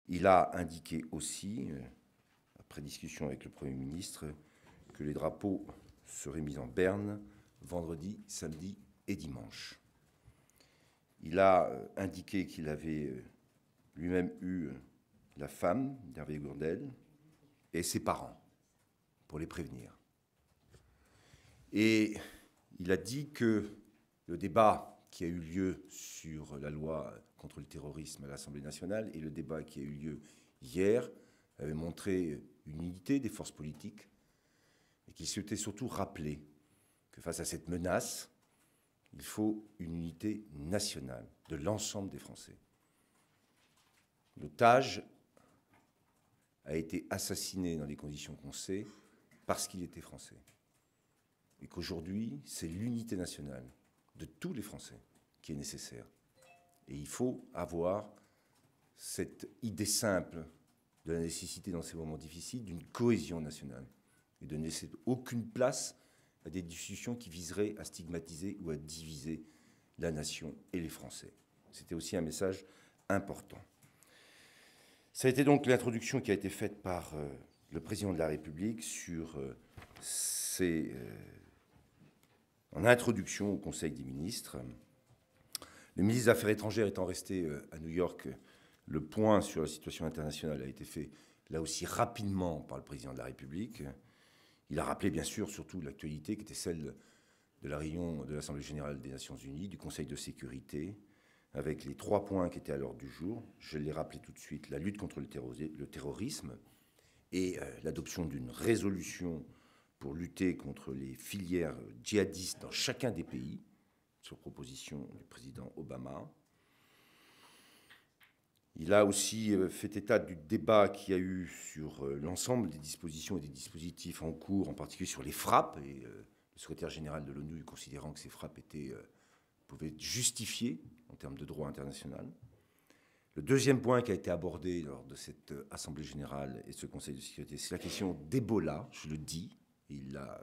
Il a indiqué aussi, après discussion avec le Premier ministre, que les drapeaux seraient mis en berne vendredi, samedi et dimanche. Il a indiqué qu'il avait lui-même eu la femme d'Hervé Gourdel et ses parents pour les prévenir. Et il a dit que le débat qui a eu lieu sur la loi contre le terrorisme à l'Assemblée nationale et le débat qui a eu lieu hier avait montré une unité des forces politiques et qu'il souhaitait surtout rappeler que face à cette menace, il faut une unité nationale de l'ensemble des Français. L'otage a été assassiné dans des conditions qu'on sait parce qu'il était français. Et qu'aujourd'hui, c'est l'unité nationale de tous les Français qui est nécessaire. Et il faut avoir cette idée simple de la nécessité dans ces moments difficiles d'une cohésion nationale et de ne laisser aucune place à des discussions qui viseraient à stigmatiser ou à diviser la nation et les Français. C'était aussi un message important. Ça a été donc l'introduction qui a été faite par le président de la République sur en introduction au Conseil des ministres. Le ministre des Affaires étrangères étant resté à New York, le point sur la situation internationale a été fait là aussi rapidement par le président de la République. Il a rappelé bien sûr surtout l'actualité qui était celle de la réunion de l'Assemblée générale des Nations unies, du Conseil de sécurité, avec les 3 points qui étaient à l'ordre du jour. Je l'ai rappelé tout de suite, la lutte contre le terrorisme et l'adoption d'une résolution pour lutter contre les filières djihadistes dans chacun des pays, sur proposition du président Obama. Il a aussi fait état du débat qu'il y a eu sur l'ensemble des dispositions et des dispositifs en cours, en particulier sur les frappes, et le secrétaire général de l'ONU considérant que ces frappes pouvaient être justifiées en termes de droit international. Le deuxième point qui a été abordé lors de cette Assemblée générale et ce Conseil de sécurité, c'est la question d'Ebola, je le dis, il l'a